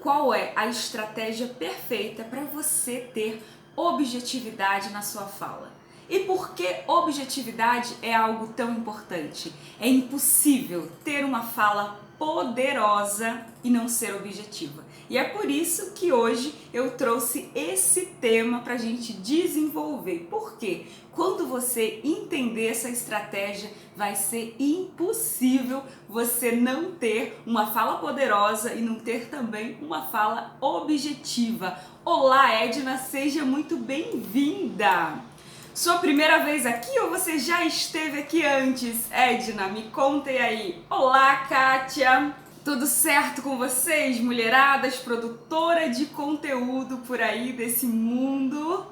qual é a estratégia perfeita para você ter objetividade na sua fala. E por que objetividade é algo tão importante? É impossível ter uma fala poderosa e não ser objetiva. E é por isso que hoje eu trouxe esse tema para a gente desenvolver. Por quê? Quando você entender essa estratégia, vai ser impossível você não ter uma fala poderosa e não ter também uma fala objetiva. Olá, Edna, seja muito bem-vinda! Sua primeira vez aqui ou você já esteve aqui antes? Edna, me contem aí. Olá, Kátia! Tudo certo com vocês, mulheradas, produtora de conteúdo por aí desse mundo?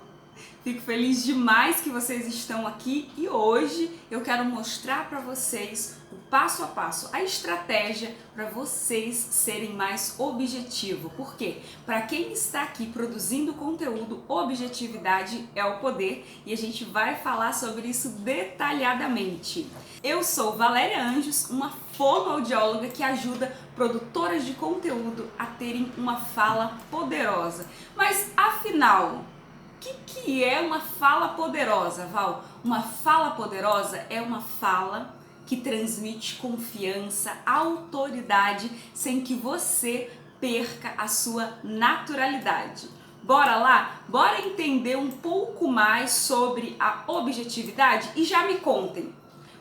Fico feliz demais que vocês estão aqui e hoje eu quero mostrar para vocês o passo a passo, a estratégia para vocês serem mais objetivos. Por quê? Para quem está aqui produzindo conteúdo, objetividade é o poder e a gente vai falar sobre isso detalhadamente. Eu sou Valéria Anjos, uma fonoaudióloga que ajuda produtoras de conteúdo a terem uma fala poderosa. Mas afinal, o que é uma fala poderosa, Val? Uma fala poderosa é uma fala que transmite confiança, autoridade, sem que você perca a sua naturalidade. Bora lá? Bora entender um pouco mais sobre a objetividade? E já me contem,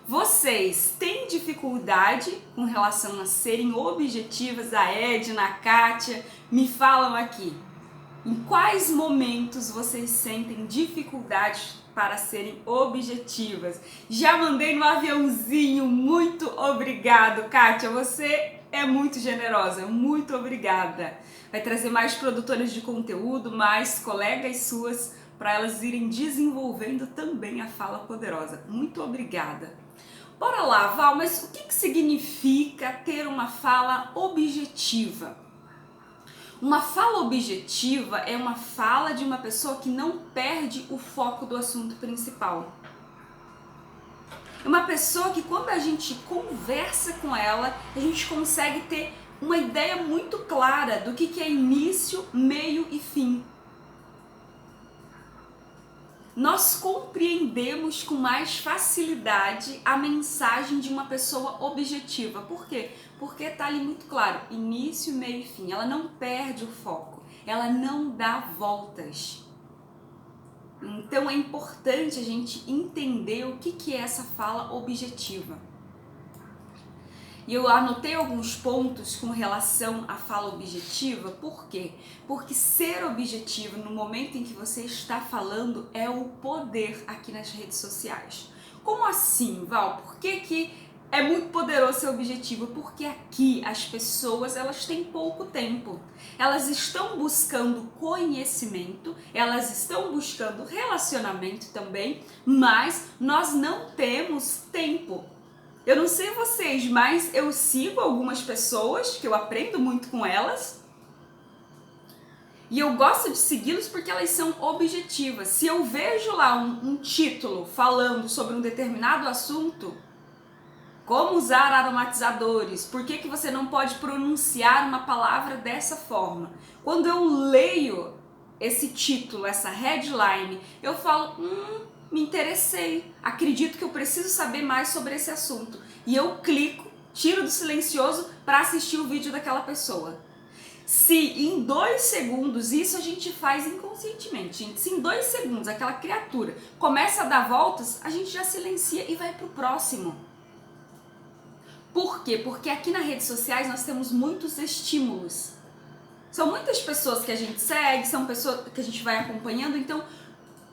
vocês têm dificuldade com relação a serem objetivas? A Edna, a Kátia, me falam aqui. Em quais momentos vocês sentem dificuldade para serem objetivas? Já mandei no aviãozinho, muito obrigado, Kátia, você é muito generosa, muito obrigada. Vai trazer mais produtoras de conteúdo, mais colegas suas, para elas irem desenvolvendo também a fala poderosa. Muito obrigada. Bora lá, Val, mas o que significa ter uma fala objetiva? Uma fala objetiva é uma fala de uma pessoa que não perde o foco do assunto principal. É uma pessoa que quando a gente conversa com ela, a gente consegue ter uma ideia muito clara do que é início, meio e fim. Nós compreendemos com mais facilidade a mensagem de uma pessoa objetiva. Por quê? Porque está ali muito claro, início, meio e fim. Ela não perde o foco, ela não dá voltas. Então é importante a gente entender o que é essa fala objetiva. E eu anotei alguns pontos com relação à fala objetiva, por quê? Porque ser objetivo no momento em que você está falando é o poder aqui nas redes sociais. Como assim, Val? Por que é muito poderoso ser objetivo? Porque aqui as pessoas, elas têm pouco tempo. Elas estão buscando conhecimento, elas estão buscando relacionamento também, mas nós não temos tempo. Eu não sei vocês, mas eu sigo algumas pessoas que eu aprendo muito com elas e eu gosto de segui-los porque elas são objetivas. Se eu vejo lá um título falando sobre um determinado assunto, como usar aromatizadores, por que você não pode pronunciar uma palavra dessa forma? Quando eu leio esse título, essa headline, eu falo, me interessei, acredito que eu preciso saber mais sobre esse assunto. E eu clico, tiro do silencioso para assistir o vídeo daquela pessoa. Se em 2 segundos, isso a gente faz inconscientemente, gente, se em 2 segundos aquela criatura começa a dar voltas, a gente já silencia e vai pro próximo. Por quê? Porque aqui nas redes sociais nós temos muitos estímulos. São muitas pessoas que a gente segue, são pessoas que a gente vai acompanhando, então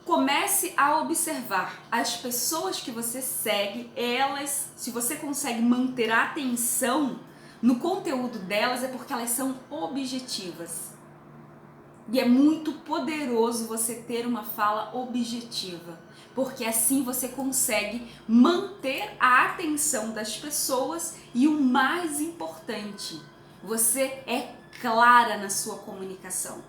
comece a observar as pessoas que você segue, elas, se você consegue manter a atenção no conteúdo delas, é porque elas são objetivas. E é muito poderoso você ter uma fala objetiva, porque assim você consegue manter a atenção das pessoas e o mais importante, você é clara na sua comunicação.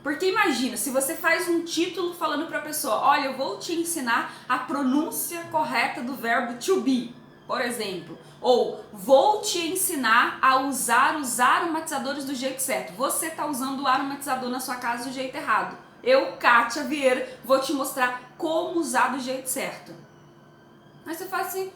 Porque imagina, se você faz um título falando para a pessoa, olha, eu vou te ensinar a pronúncia correta do verbo to be. por exemplo. Ou vou te ensinar a usar os aromatizadores do jeito certo. Você está usando o aromatizador na sua casa do jeito errado. Eu, Kátia Vieira, vou te mostrar como usar do jeito certo. Aí você fala assim,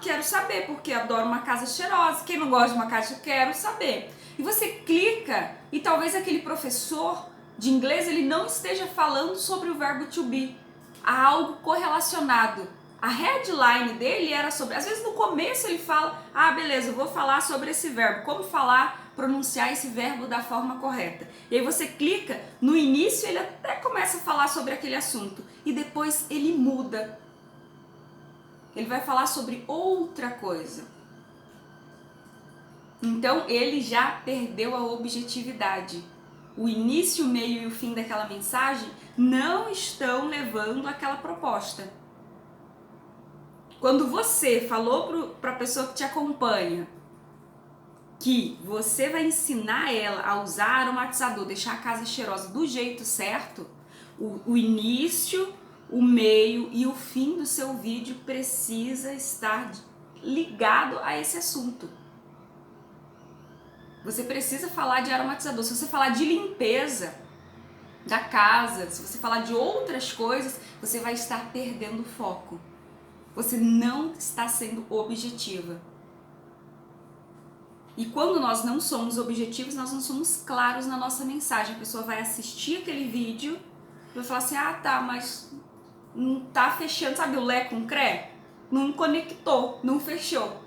quero saber, porque adoro uma casa cheirosa. Quem não gosta de uma casa, quero saber. E você clica e talvez aquele professor de inglês ele não esteja falando sobre o verbo to be. Há algo correlacionado. A headline dele era sobre... Às vezes no começo ele fala, beleza, eu vou falar sobre esse verbo. Como falar, pronunciar esse verbo da forma correta. E aí você clica, no início ele até começa a falar sobre aquele assunto. E depois ele muda. Ele vai falar sobre outra coisa. Então ele já perdeu a objetividade. O início, o meio e o fim daquela mensagem não estão levando àquela proposta. Quando você falou para a pessoa que te acompanha que você vai ensinar ela a usar aromatizador, deixar a casa cheirosa do jeito certo, o início, o meio e o fim do seu vídeo precisa estar ligado a esse assunto. Você precisa falar de aromatizador. Se você falar de limpeza da casa, se você falar de outras coisas, você vai estar perdendo o foco. Você não está sendo objetiva. E quando nós não somos objetivos, nós não somos claros na nossa mensagem. A pessoa vai assistir aquele vídeo e vai falar assim, mas não tá fechando, sabe o Lé com Cré? Não conectou, não fechou.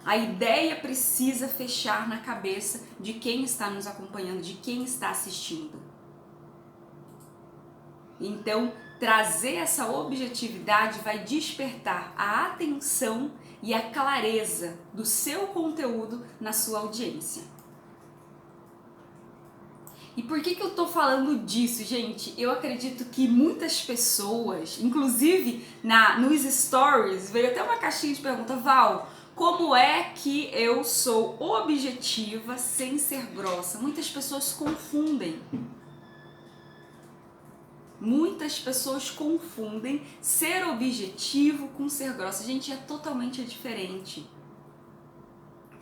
A ideia precisa fechar na cabeça de quem está nos acompanhando, de quem está assistindo. Então, trazer essa objetividade vai despertar a atenção e a clareza do seu conteúdo na sua audiência. E por que eu tô falando disso, gente? Eu acredito que muitas pessoas, inclusive nos stories, veio até uma caixinha de pergunta, Val, como é que eu sou objetiva sem ser grossa? Muitas pessoas confundem. Muitas pessoas confundem ser objetivo com ser grossa. Gente, é totalmente diferente.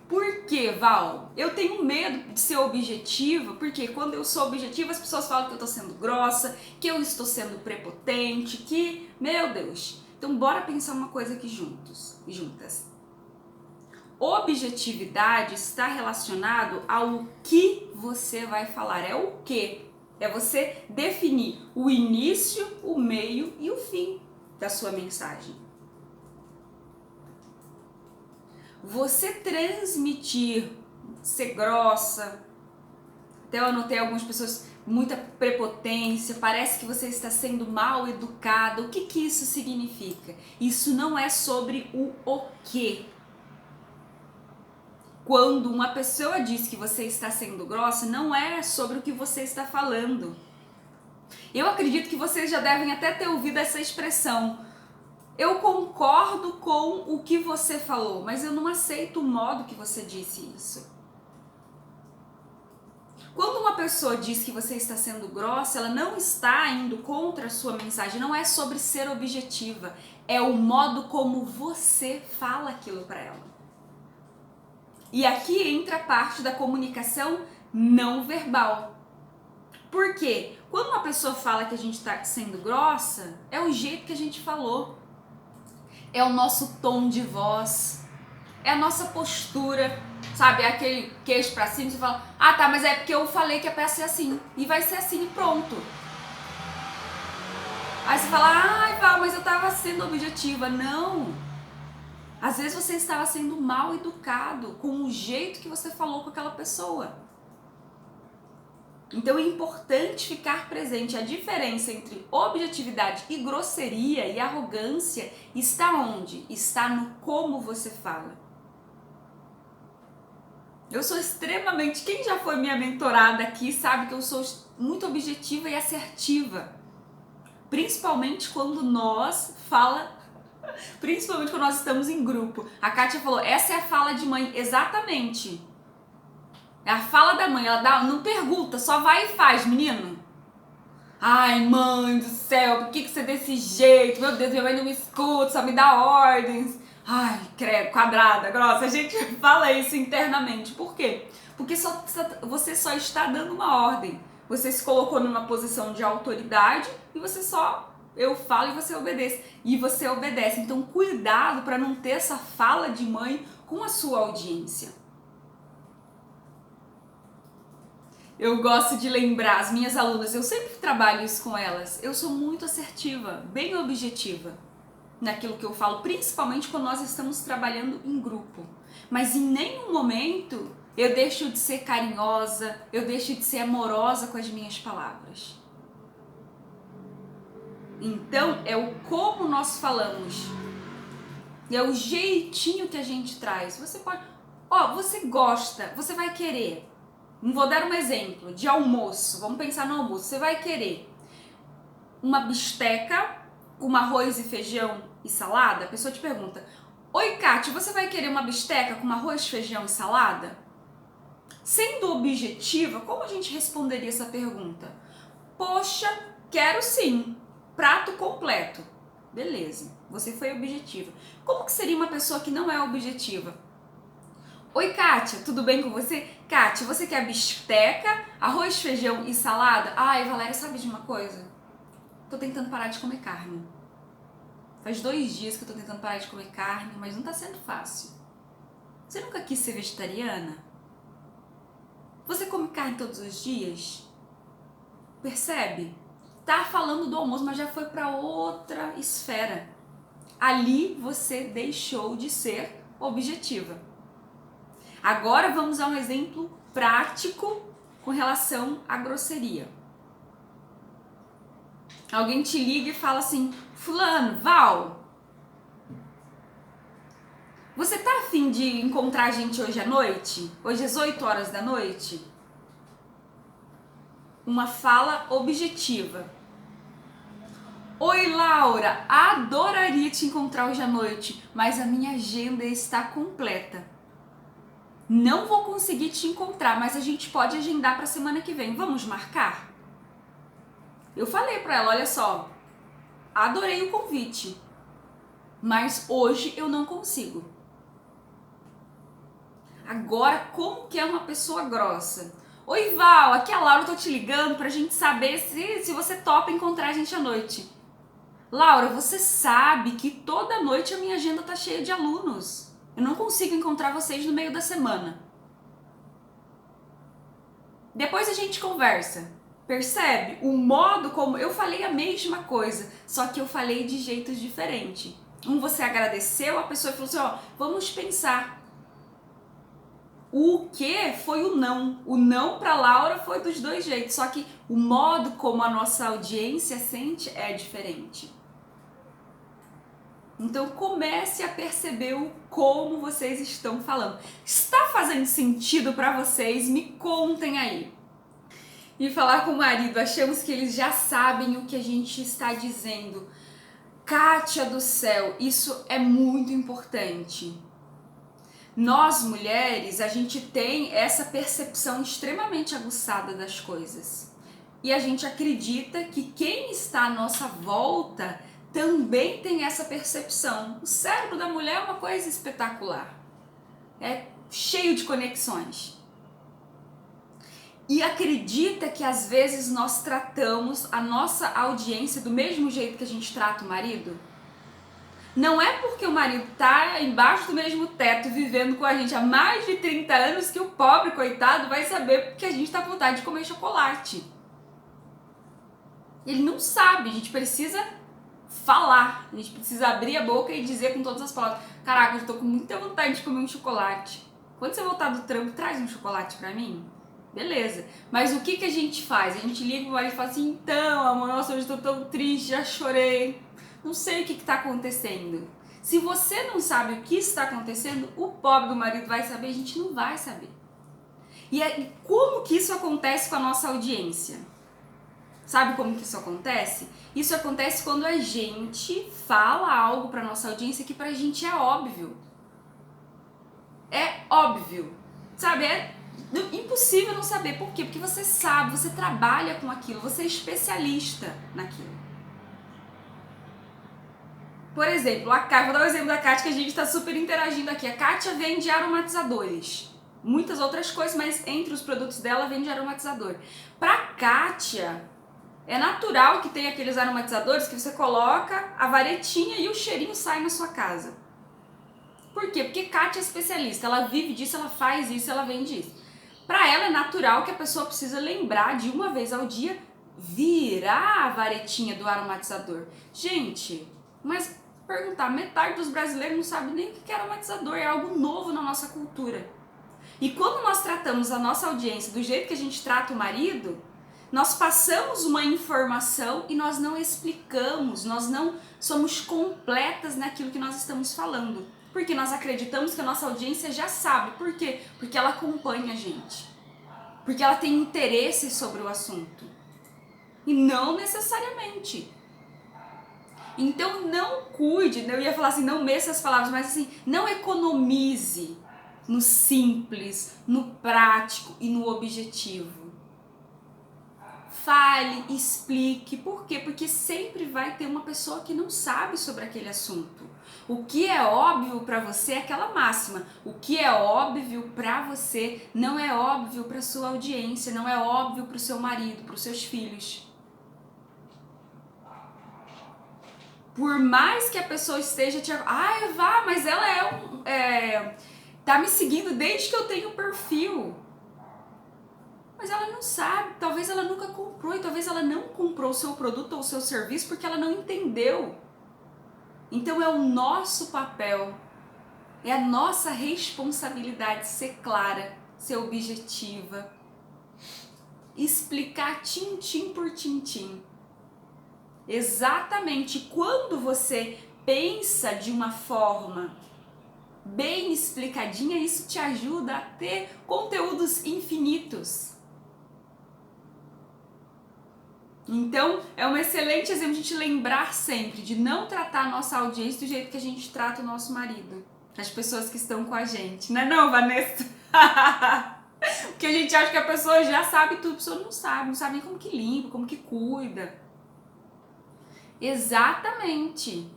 Por que, Val? Eu tenho medo de ser objetiva, porque quando eu sou objetiva as pessoas falam que eu tô sendo grossa, que eu estou sendo prepotente, que... Meu Deus! Então bora pensar uma coisa aqui juntas. Objetividade está relacionado ao que você vai falar. É o que? É você definir o início, o meio e o fim da sua mensagem. Você transmitir, ser grossa, até eu anotei algumas pessoas, muita prepotência, parece que você está sendo mal educada. O que isso significa? Isso não é sobre o quê. Quando uma pessoa diz que você está sendo grossa, não é sobre o que você está falando. Eu acredito que vocês já devem até ter ouvido essa expressão. Eu concordo com o que você falou, mas eu não aceito o modo que você disse isso. Quando uma pessoa diz que você está sendo grossa, ela não está indo contra a sua mensagem, não é sobre ser objetiva, é o modo como você fala aquilo para ela. E aqui entra a parte da comunicação não verbal. Por quê? Quando uma pessoa fala que a gente está sendo grossa, é o jeito que a gente falou. É o nosso tom de voz. É a nossa postura. Sabe, é aquele queixo pra cima, você fala, tá, mas é porque eu falei que é pra ser assim. E vai ser assim e pronto. Aí você fala, Val, mas eu tava sendo objetiva. Não. Às vezes você estava sendo mal educado com o jeito que você falou com aquela pessoa. Então é importante ficar presente. A diferença entre objetividade e grosseria e arrogância está onde? Está no como você fala. Eu sou extremamente... Quem já foi minha mentorada aqui sabe que eu sou muito objetiva e assertiva. Principalmente quando nós estamos em grupo. A Kátia falou, essa é a fala de mãe. Exatamente. É a fala da mãe. Ela não pergunta, só vai e faz, menino. Ai, mãe do céu, por que você é desse jeito? Meu Deus, minha mãe não me escuta, só me dá ordens. Ai, credo, quadrada, grossa. A gente fala isso internamente. Por quê? Porque você só está dando uma ordem. Você se colocou numa posição de autoridade e eu falo e você obedece. E você obedece. Então, cuidado para não ter essa fala de mãe com a sua audiência. Eu gosto de lembrar as minhas alunas, eu sempre trabalho isso com elas. Eu sou muito assertiva, bem objetiva naquilo que eu falo, principalmente quando nós estamos trabalhando em grupo. Mas em nenhum momento eu deixo de ser carinhosa, eu deixo de ser amorosa com as minhas palavras. Então é o como nós falamos, é o jeitinho que a gente traz. Você pode, você gosta, você vai querer. Não vou dar um exemplo de almoço, vamos pensar no almoço. Você vai querer uma bisteca com arroz e feijão e salada? A pessoa te pergunta: oi, Kátia, você vai querer uma bisteca com arroz, feijão e salada? Sendo objetiva, como a gente responderia essa pergunta? Poxa, quero sim, prato completo. Beleza, você foi objetiva. Como que seria uma pessoa que não é objetiva? Oi, Kátia, tudo bem com você? Kátia, você quer bisteca, arroz, feijão e salada? Ai, Valéria, sabe de uma coisa? Tô tentando parar de comer carne. Faz 2 dias que eu tô tentando parar de comer carne, mas não tá sendo fácil. Você nunca quis ser vegetariana? Você come carne todos os dias? Percebe? Tá falando do almoço, mas já foi pra outra esfera. Ali você deixou de ser objetiva. Agora vamos a um exemplo prático com relação à grosseria. Alguém te liga e fala assim: fulano, Val, você tá afim de encontrar a gente hoje à noite? Hoje às 8 horas da noite? Uma fala objetiva. Oi, Laura, adoraria te encontrar hoje à noite, mas a minha agenda está completa. Não vou conseguir te encontrar, mas a gente pode agendar para semana que vem. Vamos marcar? Eu falei para ela, olha só, adorei o convite, mas hoje eu não consigo. Agora, como que é uma pessoa grossa? Oi, Val, aqui é a Laura, eu tô te ligando pra gente saber se você topa encontrar a gente à noite. Laura, você sabe que toda noite a minha agenda tá cheia de alunos. Eu não consigo encontrar vocês no meio da semana. Depois a gente conversa. Percebe? O modo como eu falei a mesma coisa, só que eu falei de jeitos diferentes. Você agradeceu, a pessoa falou assim, vamos pensar. O que foi o não. O não para Laura foi dos 2 jeitos, só que o modo como a nossa audiência sente é diferente. Então comece a perceber o como vocês estão falando. Está fazendo sentido para vocês? Me contem aí. E falar com o marido, achamos que eles já sabem o que a gente está dizendo. Kátia do céu, isso é muito importante. Nós mulheres, a gente tem essa percepção extremamente aguçada das coisas. E a gente acredita que quem está à nossa volta também tem essa percepção. O cérebro da mulher é uma coisa espetacular. É cheio de conexões. E acredita que às vezes nós tratamos a nossa audiência do mesmo jeito que a gente trata o marido? Não é porque o marido tá embaixo do mesmo teto vivendo com a gente há mais de 30 anos que o pobre coitado vai saber que a gente tá com vontade de comer chocolate. Ele não sabe, a gente precisa falar, a gente precisa abrir a boca e dizer com todas as palavras: caraca, eu tô com muita vontade de comer um chocolate. Quando você voltar do trampo, traz um chocolate pra mim? Beleza. Mas o que a gente faz? A gente liga pro marido e fala assim: então, amor, nossa, hoje eu tô tão triste, já chorei. Não sei o que tá acontecendo. Se você não sabe o que está acontecendo, o pobre do marido vai saber, a gente não vai saber. E como que isso acontece com a nossa audiência? Sabe como que isso acontece? Isso acontece quando a gente fala algo para nossa audiência que pra gente é óbvio. É óbvio. Sabe? É impossível não saber. Por quê? Porque você sabe, você trabalha com aquilo, você é especialista naquilo. Por exemplo, a Kátia, vou dar o exemplo da Kátia que a gente está super interagindo aqui. A Kátia vende aromatizadores. Muitas outras coisas, mas entre os produtos dela vende aromatizador. Pra Kátia, é natural que tenha aqueles aromatizadores que você coloca a varetinha e o cheirinho sai na sua casa. Por quê? Porque Kátia é especialista, ela vive disso, ela faz isso, ela vende isso. Pra ela é natural que a pessoa precisa lembrar de uma vez ao dia virar a varetinha do aromatizador. Gente, mas perguntar, metade dos brasileiros não sabe nem o que é aromatizador, é algo novo na nossa cultura. E quando nós tratamos a nossa audiência do jeito que a gente trata o marido, nós passamos uma informação e nós não explicamos, nós não somos completas naquilo que nós estamos falando. Porque nós acreditamos que a nossa audiência já sabe. Por quê? Porque ela acompanha a gente. Porque ela tem interesse sobre o assunto. E não necessariamente. Então não cuide, eu ia falar assim, não meça as palavras, mas assim, não economize no simples, no prático e no objetivo. Fale, explique. Por quê? Porque sempre vai ter uma pessoa que não sabe sobre aquele assunto. O que é óbvio para você é aquela máxima. O que é óbvio para você não é óbvio para sua audiência, não é óbvio para o seu marido, para os seus filhos. Por mais que a pessoa esteja te... Vá, mas ela tá me seguindo desde que eu tenho perfil. Mas ela não sabe, talvez ela nunca comprou e talvez ela não comprou o seu produto ou o seu serviço porque ela não entendeu. Então é o nosso papel, é a nossa responsabilidade ser clara, ser objetiva, explicar tintim por tintim. Exatamente quando você pensa de uma forma bem explicadinha, isso te ajuda a ter conteúdos infinitos. Então, é um excelente exemplo de a gente lembrar sempre de não tratar a nossa audiência do jeito que a gente trata o nosso marido, as pessoas que estão com a gente. Não é não, Vanessa? Porque a gente acha que a pessoa já sabe tudo, a pessoa não sabe nem como que limpa, como que cuida. Exatamente.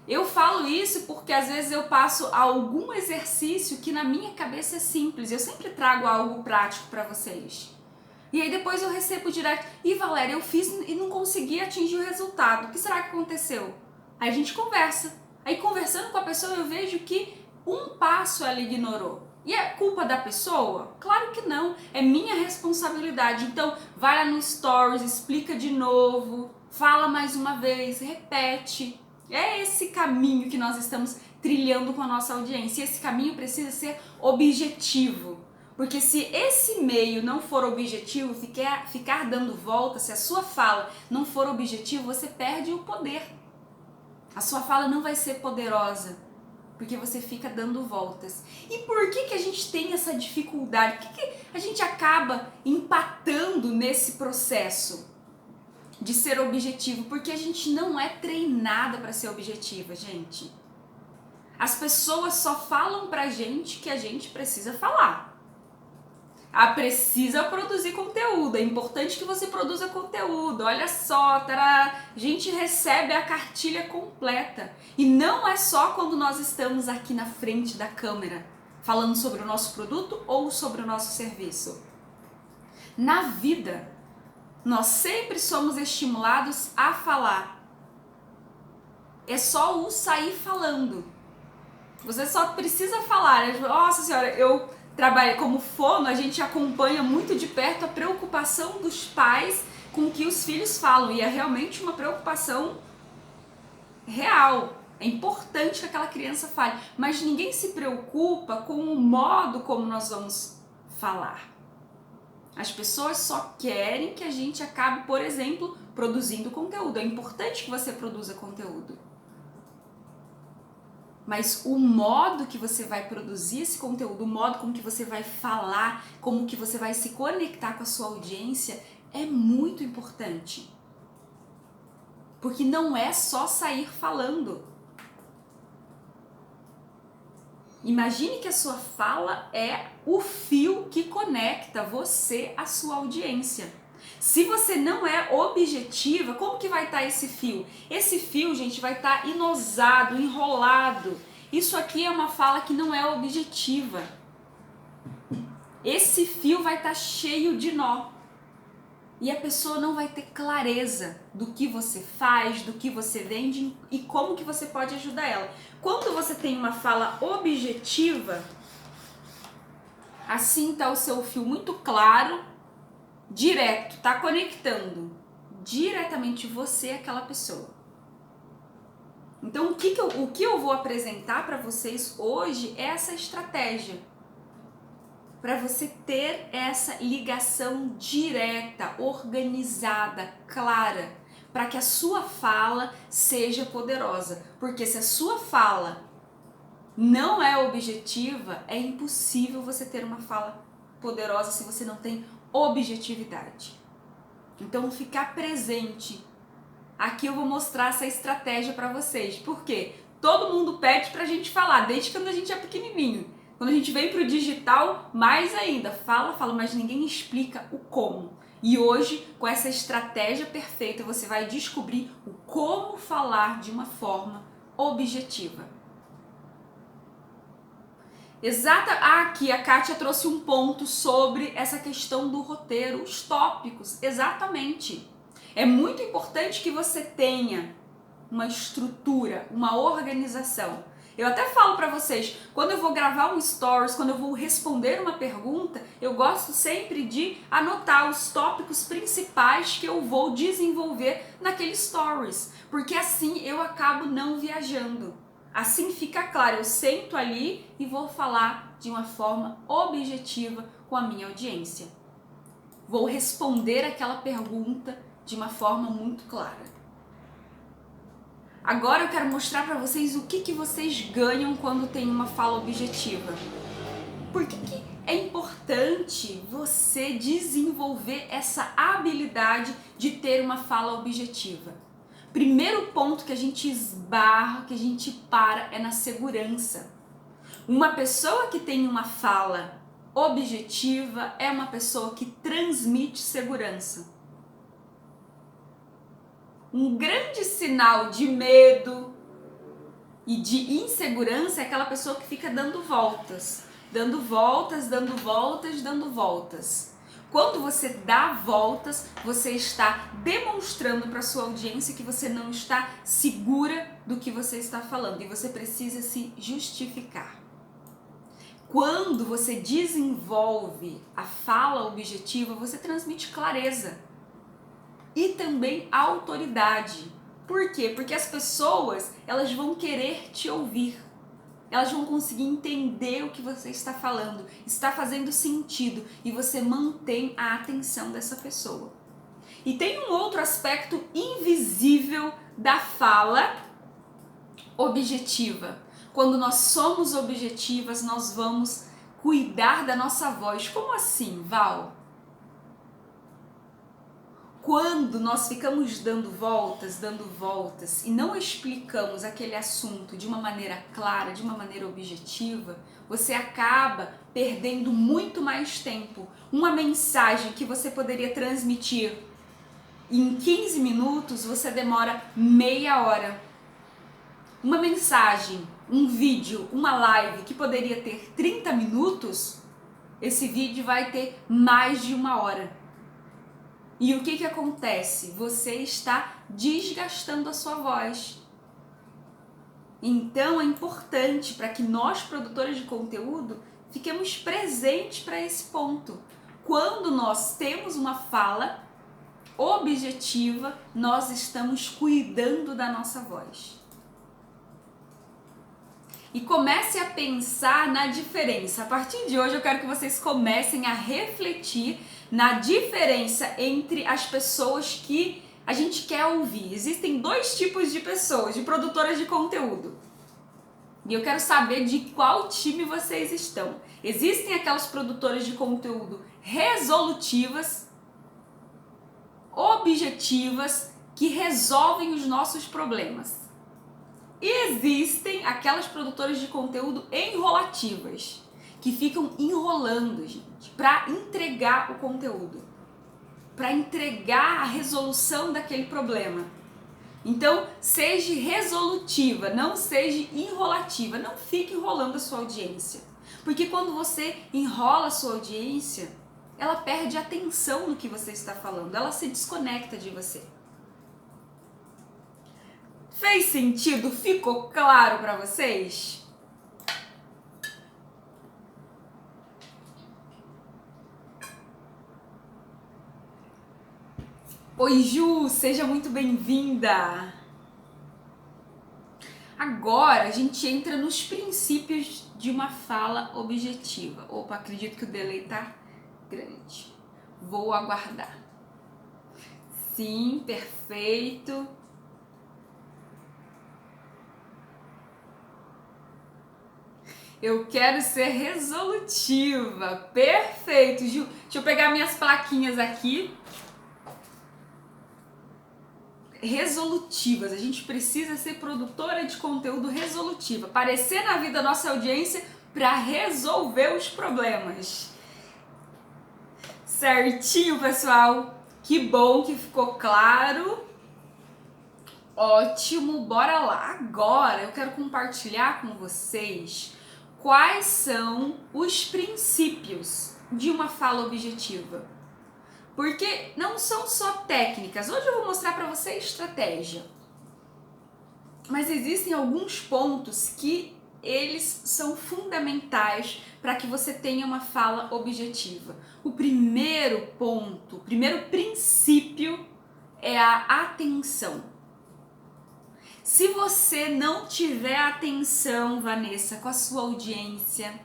Eu falo isso porque às vezes eu passo algum exercício que na minha cabeça é simples. Eu sempre trago algo prático para vocês. E aí depois eu recebo direto, Valéria, eu fiz e não consegui atingir o resultado. O que será que aconteceu? Aí a gente conversa. Aí conversando com a pessoa eu vejo que um passo ela ignorou. E é culpa da pessoa? Claro que não. É minha responsabilidade. Então vai lá no Stories, explica de novo, fala mais uma vez, repete. É esse caminho que nós estamos trilhando com a nossa audiência. E esse caminho precisa ser objetivo. Porque se esse meio não for objetivo, ficar dando volta, se a sua fala não for objetivo, você perde o poder. A sua fala não vai ser poderosa, porque você fica dando voltas. E por que a gente tem essa dificuldade? Por que a gente acaba empatando nesse processo de ser objetivo? Porque a gente não é treinada para ser objetiva, gente. As pessoas só falam pra gente que a gente precisa falar. Precisa produzir conteúdo, é importante que você produza conteúdo, olha só, a gente recebe a cartilha completa. E não é só quando nós estamos aqui na frente da câmera, falando sobre o nosso produto ou sobre o nosso serviço. Na vida, nós sempre somos estimulados a falar. É só o sair falando. Você só precisa falar. Nossa senhora, eu trabalho como fono, a gente acompanha muito de perto a preocupação dos pais com o que os filhos falam, e é realmente uma preocupação real. É importante que aquela criança fale, mas ninguém se preocupa com o modo como nós vamos falar. As pessoas só querem que a gente acabe, por exemplo, produzindo conteúdo. É importante que você produza conteúdo. Mas o modo que você vai produzir esse conteúdo, o modo como que você vai falar, como que você vai se conectar com a sua audiência é muito importante. Porque não é só sair falando. Imagine que a sua fala é o fio que conecta você à sua audiência. Se você não é objetiva, como que vai estar esse fio? Esse fio, gente, vai estar inosado, enrolado. Isso aqui é uma fala que não é objetiva. Esse fio vai estar cheio de nó. E a pessoa não vai ter clareza do que você faz, do que você vende e como que você pode ajudar ela. Quando você tem uma fala objetiva, assim está o seu fio muito claro, direto, está conectando diretamente você àquela pessoa. Então o que eu vou apresentar para vocês hoje é essa estratégia para você ter essa ligação direta, organizada, clara, para que a sua fala seja poderosa. Porque se a sua fala não é objetiva, é impossível você ter uma fala poderosa se você não tem objetividade. Então, ficar presente. Aqui eu vou mostrar essa estratégia para vocês. Por quê? Todo mundo pede pra gente falar, desde quando a gente é pequenininho. Quando a gente vem pro digital, mais ainda, fala, mas ninguém explica o como. E hoje, com essa estratégia perfeita, você vai descobrir o como falar de uma forma objetiva. Aqui a Kátia trouxe um ponto sobre essa questão do roteiro, os tópicos, exatamente. É muito importante que você tenha uma estrutura, uma organização. Eu até falo para vocês, quando eu vou gravar um stories, quando eu vou responder uma pergunta, eu gosto sempre de anotar os tópicos principais que eu vou desenvolver naquele stories, porque assim eu acabo não viajando. Assim fica claro, eu sento ali e vou falar de uma forma objetiva com a minha audiência. Vou responder aquela pergunta de uma forma muito clara. Agora eu quero mostrar para vocês o que vocês ganham quando tem uma fala objetiva. Por que é importante você desenvolver essa habilidade de ter uma fala objetiva? Primeiro ponto que a gente esbarra, que a gente para, é na segurança. Uma pessoa que tem uma fala objetiva é uma pessoa que transmite segurança. Um grande sinal de medo e de insegurança é aquela pessoa que fica dando voltas. Dando voltas, dando voltas, dando voltas. Quando você dá voltas, você está demonstrando para sua audiência que você não está segura do que você está falando e você precisa se justificar. Quando você desenvolve a fala objetiva, você transmite clareza. E também autoridade. Por quê? Porque as pessoas, elas vão querer te ouvir. Elas vão conseguir entender o que você está falando. Está fazendo sentido e você mantém a atenção dessa pessoa. E tem um outro aspecto invisível da fala objetiva. Quando nós somos objetivas, nós vamos cuidar da nossa voz. Como assim, Val? Quando nós ficamos dando voltas e não explicamos aquele assunto de uma maneira clara, de uma maneira objetiva, você acaba perdendo muito mais tempo. Uma mensagem que você poderia transmitir em 15 minutos, você demora meia hora. Uma mensagem, um vídeo, uma live que poderia ter 30 minutos, esse vídeo vai ter mais de uma hora. E o que acontece? Você está desgastando a sua voz. Então é importante para que nós, produtores de conteúdo, fiquemos presentes para esse ponto. Quando nós temos uma fala objetiva, nós estamos cuidando da nossa voz. E comece a pensar na diferença. A partir de hoje eu quero que vocês comecem a refletir na diferença entre as pessoas que a gente quer ouvir. Existem dois tipos de pessoas, de produtoras de conteúdo. E eu quero saber de qual time vocês estão. Existem aquelas produtoras de conteúdo resolutivas, objetivas, que resolvem os nossos problemas. E existem aquelas produtoras de conteúdo enrolativas, que ficam enrolando, gente, para entregar o conteúdo. para entregar a resolução daquele problema. Então, seja resolutiva, não seja enrolativa, não fique enrolando a sua audiência. Porque quando você enrola a sua audiência, ela perde atenção no que você está falando, ela se desconecta de você. Fez sentido? Ficou claro para vocês? Oi, Ju, seja muito bem-vinda! Agora a gente entra nos princípios de uma fala objetiva. Opa, acredito que o delay tá grande. Vou aguardar. Sim, perfeito. Eu quero ser resolutiva. Perfeito, Ju. Deixa eu pegar minhas plaquinhas aqui. Resolutivas. A gente precisa ser produtora de conteúdo resolutiva. Aparecer na vida da nossa audiência para resolver os problemas. Certinho, pessoal? Que bom que ficou claro. Ótimo, bora lá. Agora eu quero compartilhar com vocês quais são os princípios de uma fala objetiva. Porque não são só técnicas. Hoje eu vou mostrar para você estratégia. Mas existem alguns pontos que eles são fundamentais para que você tenha uma fala objetiva. O primeiro ponto, o primeiro princípio é a atenção. Se você não tiver atenção, Vanessa, com a sua audiência,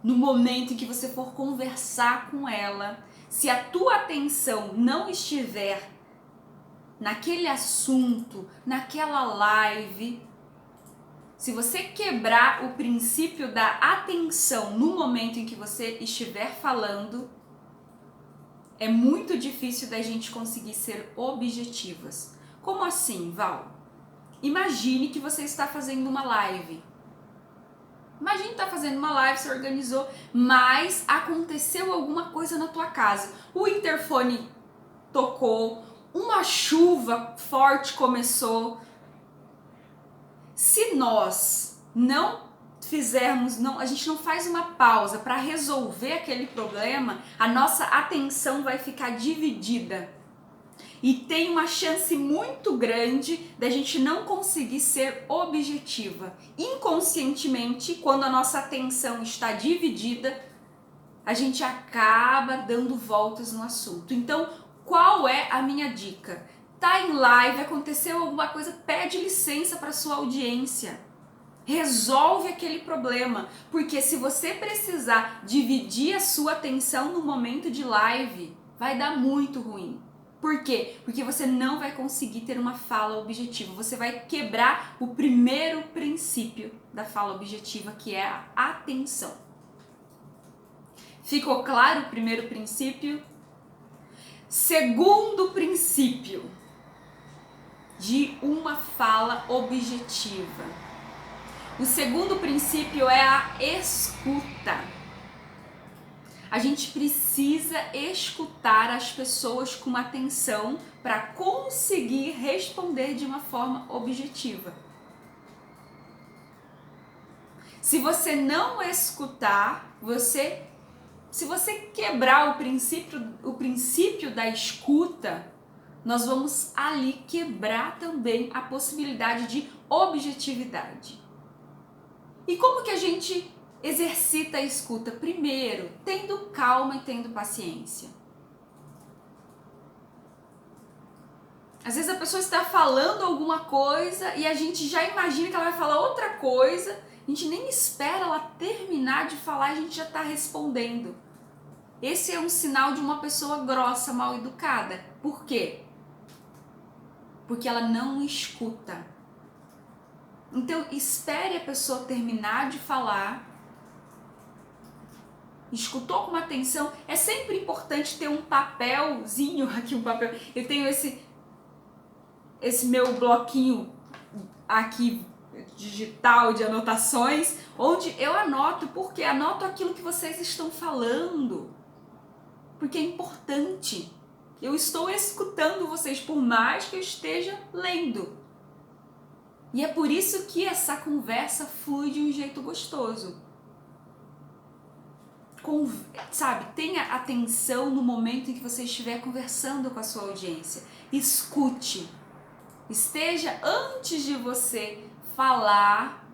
no momento em que você for conversar com ela, se a tua atenção não estiver naquele assunto, naquela live, se você quebrar o princípio da atenção no momento em que você estiver falando, é muito difícil da gente conseguir ser objetivas. Como assim, Val? Imagine que você está fazendo uma live. Imagina que tá fazendo uma live, você organizou, mas aconteceu alguma coisa na tua casa. O interfone tocou, uma chuva forte começou. Se nós não fizermos, a gente não faz uma pausa para resolver aquele problema, a nossa atenção vai ficar dividida. E tem uma chance muito grande da gente não conseguir ser objetiva. Inconscientemente, quando a nossa atenção está dividida, a gente acaba dando voltas no assunto. Então, qual é a minha dica? Tá em live, aconteceu alguma coisa, pede licença para sua audiência. Resolve aquele problema, porque se você precisar dividir a sua atenção no momento de live, vai dar muito ruim. Por quê? Porque você não vai conseguir ter uma fala objetiva. Você vai quebrar o primeiro princípio da fala objetiva, que é a atenção. Ficou claro o primeiro princípio? Segundo princípio de uma fala objetiva. O segundo princípio é a escuta. A gente precisa escutar as pessoas com atenção para conseguir responder de uma forma objetiva. Se você não escutar, se você quebrar o princípio da escuta, nós vamos ali quebrar também a possibilidade de objetividade. E como que a gente exercita a escuta? Primeiro, tendo calma e tendo paciência. Às vezes a pessoa está falando alguma coisa e a gente já imagina que ela vai falar outra coisa, a gente nem espera ela terminar de falar e a gente já está respondendo. Esse é um sinal de uma pessoa grossa, mal educada. Por quê? Porque ela não escuta. Então, espere a pessoa terminar de falar. Escutou com atenção. É sempre importante ter um papelzinho aqui, um papel. Eu tenho esse meu bloquinho aqui digital de anotações, onde eu anoto, porque anoto aquilo que vocês estão falando. Porque é importante. Eu estou escutando vocês, por mais que eu esteja lendo. E é por isso que essa conversa flui de um jeito gostoso. Sabe, tenha atenção no momento em que você estiver conversando com a sua audiência. Escute. Esteja, antes de você falar,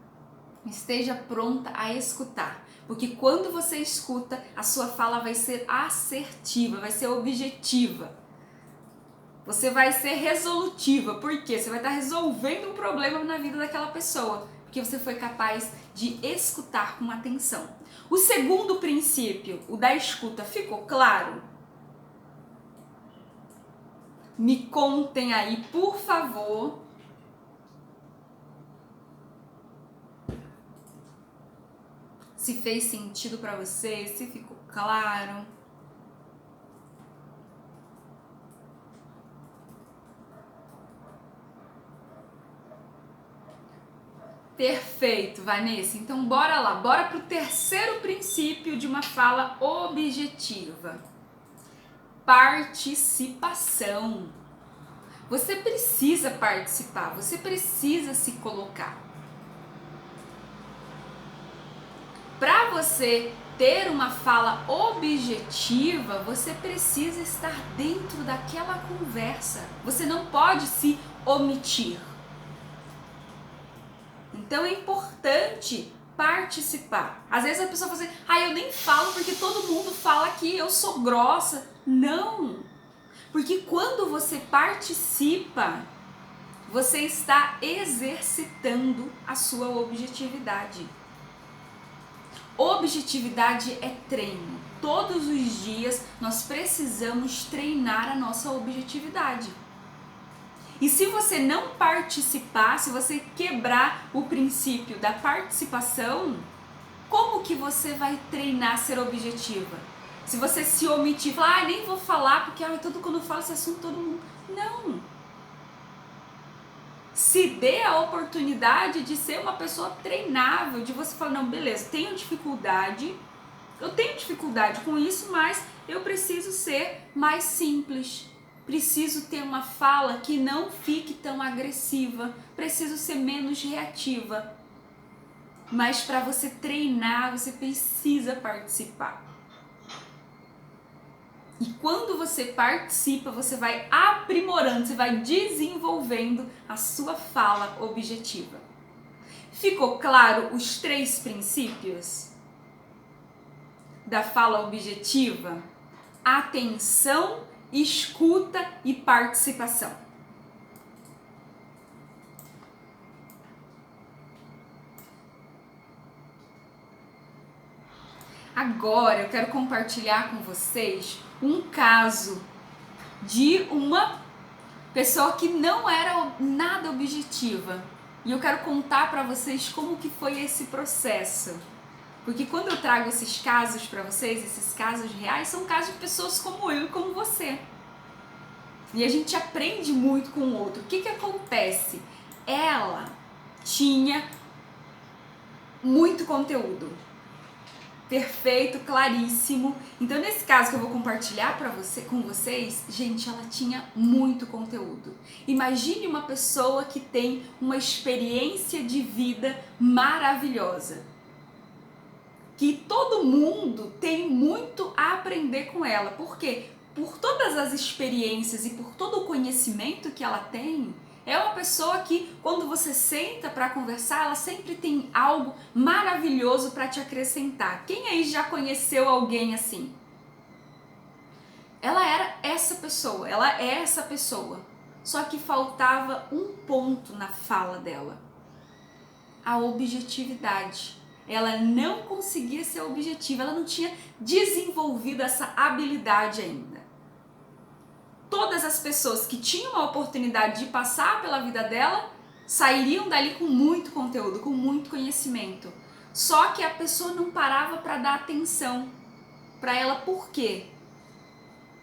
esteja pronta a escutar. Porque quando você escuta, a sua fala vai ser assertiva, vai ser objetiva. Você vai ser resolutiva. Por quê? Você vai estar resolvendo um problema na vida daquela pessoa. Porque você foi capaz de escutar com atenção. O segundo princípio, o da escuta, ficou claro? Me contem aí, por favor. Se fez sentido para vocês, se ficou claro. Perfeito, Vanessa. Então bora lá, bora pro terceiro princípio de uma fala objetiva. Participação. Você precisa participar, você precisa se colocar. Para você ter uma fala objetiva, você precisa estar dentro daquela conversa. Você não pode se omitir. Então é importante participar. Às vezes a pessoa fala assim, eu nem falo porque todo mundo fala que eu sou grossa. Não! Porque quando você participa, você está exercitando a sua objetividade. Objetividade é treino. Todos os dias nós precisamos treinar a nossa objetividade. E se você não participar, se você quebrar o princípio da participação, como que você vai treinar a ser objetiva? Se você se omitir, falar, nem vou falar porque quando eu falo esse assunto todo mundo... Não! Se dê a oportunidade de ser uma pessoa treinável, de você falar, não, beleza, eu tenho dificuldade com isso, mas eu preciso ser mais simples. Preciso ter uma fala que não fique tão agressiva, preciso ser menos reativa. Mas para você treinar, você precisa participar. E quando você participa, você vai aprimorando, você vai desenvolvendo a sua fala objetiva. Ficou claro os 3 princípios da fala objetiva? Atenção, escuta e participação. Agora eu quero compartilhar com vocês um caso de uma pessoa que não era nada objetiva. E eu quero contar para vocês como que foi esse processo. Porque quando eu trago esses casos para vocês, esses casos reais, são casos de pessoas como eu e como você. E a gente aprende muito com o outro. O que acontece? Ela tinha muito conteúdo. Perfeito, claríssimo. Então, nesse caso que eu vou compartilhar com vocês, gente, ela tinha muito conteúdo. Imagine uma pessoa que tem uma experiência de vida maravilhosa. Que todo mundo tem muito a aprender com ela. Por quê? Por todas as experiências e por todo o conhecimento que ela tem, é uma pessoa que, quando você senta para conversar, ela sempre tem algo maravilhoso para te acrescentar. Quem aí já conheceu alguém assim? Ela era essa pessoa, ela é essa pessoa. Só que faltava um ponto na fala dela. A objetividade. Ela não conseguia ser objetiva, ela não tinha desenvolvido essa habilidade ainda. Todas as pessoas que tinham a oportunidade de passar pela vida dela sairiam dali com muito conteúdo, com muito conhecimento. Só que a pessoa não parava para dar atenção para ela. Por quê?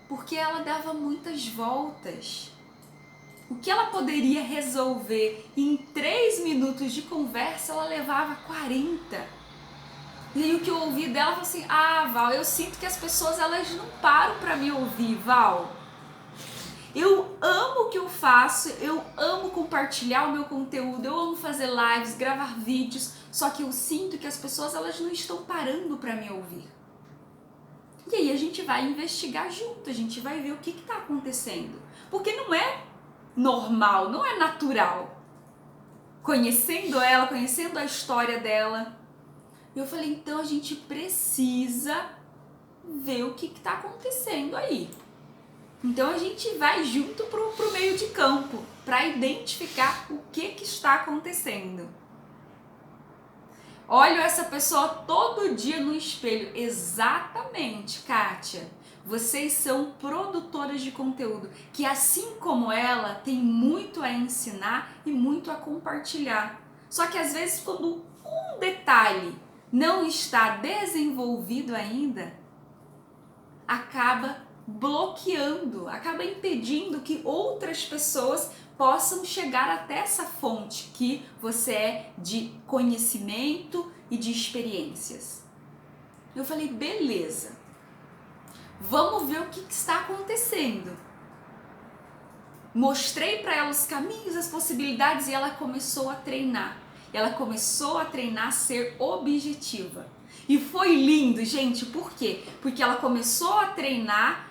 Porque ela dava muitas voltas. O que ela poderia resolver em 3 minutos de conversa, ela levava 40. E aí o que eu ouvi dela, eu falei assim, Val, eu sinto que as pessoas elas não param para me ouvir, Val. Eu amo o que eu faço, eu amo compartilhar o meu conteúdo, eu amo fazer lives, gravar vídeos, só que eu sinto que as pessoas elas não estão parando para me ouvir. E aí a gente vai investigar junto, a gente vai ver o que está acontecendo. Porque não é normal, não é natural. Conhecendo ela, conhecendo a história dela, eu falei, então a gente precisa ver o que está acontecendo aí. Então a gente vai junto pro meio de campo, para identificar o que está acontecendo. Olho essa pessoa todo dia no espelho. Exatamente, Kátia. Vocês são produtoras de conteúdo que, assim como ela, tem muito a ensinar e muito a compartilhar. Só que às vezes quando um detalhe não está desenvolvido ainda, acaba bloqueando, acaba impedindo que outras pessoas possam chegar até essa fonte que você é de conhecimento e de experiências. Eu falei, beleza, vamos ver o que está acontecendo. Mostrei para ela os caminhos, as possibilidades e ela começou a treinar. Ela começou a treinar a ser objetiva. E foi lindo, gente, por quê? Porque ela começou a treinar